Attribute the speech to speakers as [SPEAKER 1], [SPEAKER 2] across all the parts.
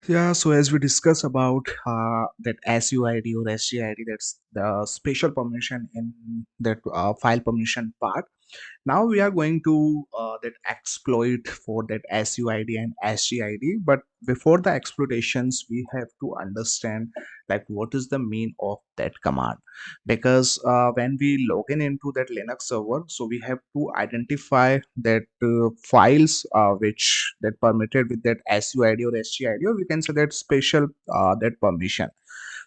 [SPEAKER 1] Yeah, so as we discuss about that SUID or SGID, that's the special permission in that file permission part. Now we are going to that exploit for that SUID and SGID. But before the exploitations, we have to understand like what is the mean of that command, because when we log into that Linux server, so we have to identify that files which that permitted with that SUID or SGID, or we can say that special that permission.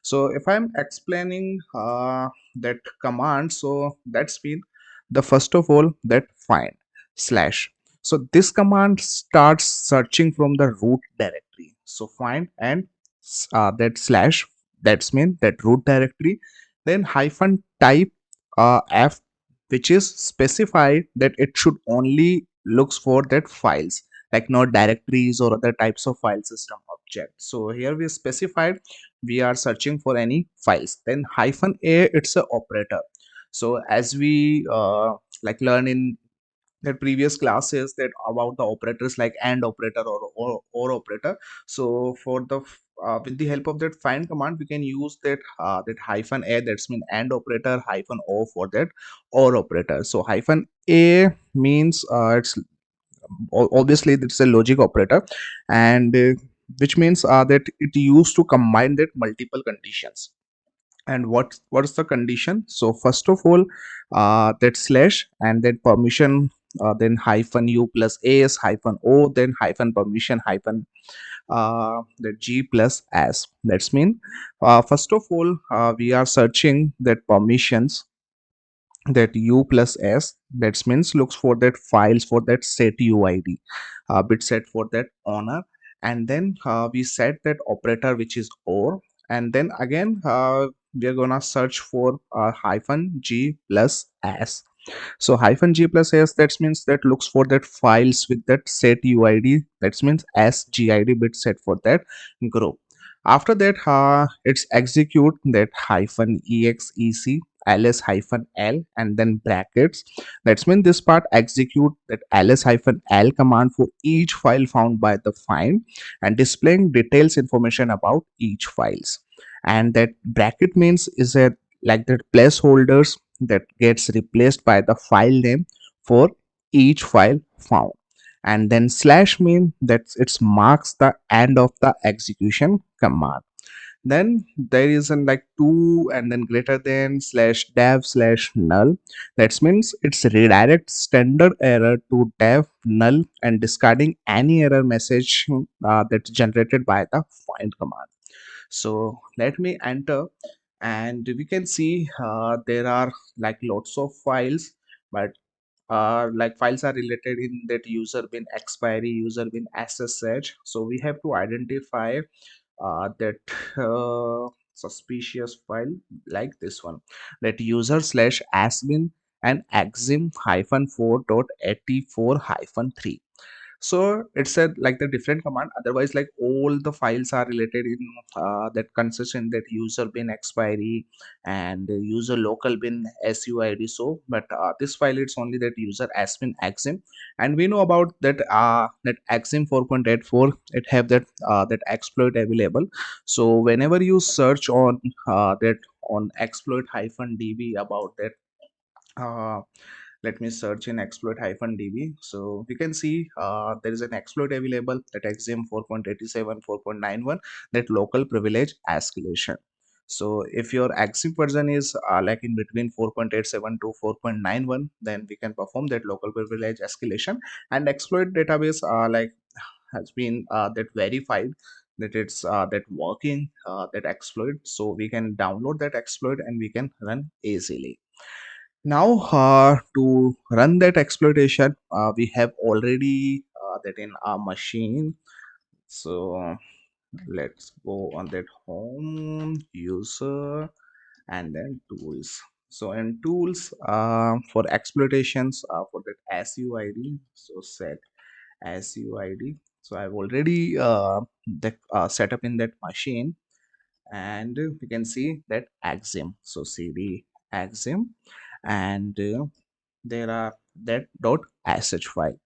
[SPEAKER 1] So if I'm explaining that command, so that's mean the first of all that find slash. So this command starts searching from the root directory. So find and that slash, that's mean that root directory. Then hyphen type f, which is specified that it should only looks for that files, like not directories or other types of file system objects. So here we specified we are searching for any files. Then hyphen a, it's a operator. So as we like learn in the previous classes that about the operators like AND operator or operator. So for the with the help of that find command, we can use that that hyphen a, that's mean AND operator, hyphen o for that or operator. So hyphen a means it's obviously it's a logic operator, and which means that it used to combine that multiple conditions. And what's the condition? So first of all, that slash and then permission, then hyphen u plus as hyphen o, then hyphen permission hyphen the g plus as. That's mean first of all we are searching that permissions, that u plus s, that means looks for that files for that set uid, bit set for that owner. And then we set that operator which is or, and then again we are gonna search for hyphen g plus s. So hyphen g plus s, that means that looks for that files with that set uid, that means sgid bit set for that group. After that it's execute that hyphen exec ls hyphen l and then brackets. That's mean this part execute that ls hyphen l command for each file found by the find and displaying details information about each files. And that bracket means is a like that placeholders that gets replaced by the file name for each file found. And then slash mean that it marks the end of the execution command. Then there is an like two and then greater than slash dev slash null. That means it's redirect standard error to dev null and discarding any error message that's generated by the find command. So let me enter, and we can see there are like lots of files, but like files are related in that user bin expiry, user bin ssh. So we have to identify that suspicious file like this one, that user slash asbin and exim hyphen 4 dot 84 hyphen 3. So it's a like the different command, otherwise like all the files are related in that consists in that user bin expiry and user local bin suid. So but this file it's only that user admin exim. And we know about that that exim 4.84, it have that that exploit available. So whenever you search on that on exploit hyphen db about that uh, let me search in exploit hyphen db. So we can see there is an exploit available, that exim 4.87 4.91, that local privilege escalation. So if your exim version is like in between 4.87 to 4.91, then we can perform that local privilege escalation. And exploit database like has been that verified that it's that working that exploit, so we can download that exploit and we can run easily. Now, to run that exploitation, we have already that in our machine. So let's go on that home user and then tools. So in tools for exploitations for that SUID, so set SUID. So I've already set up in that machine, and we can see that exim. So cd exim, and there are that sh file.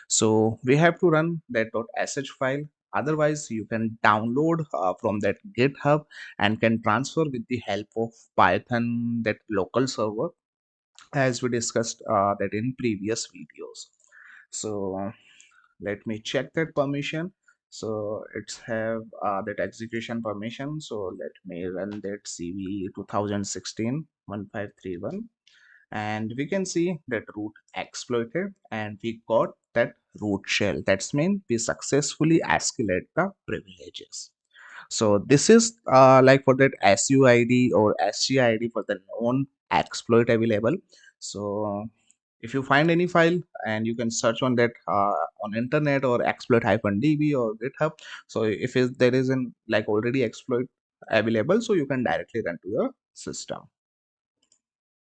[SPEAKER 1] So we have to run that sh file, Otherwise, you can download from that GitHub and can transfer with the help of Python, that local server, as we discussed that in previous videos. So let me check that permission. So it's have that execution permission. So let me run that cv 2016 1531, and we can see that root exploited and we got that root shell. That's mean we successfully escalate the privileges. So this is like for that SUID or SGID for the known exploit available. So if you find any file, and you can search on that on internet or exploit-db or GitHub. So if there is an like already exploit available, so you can directly run to your system.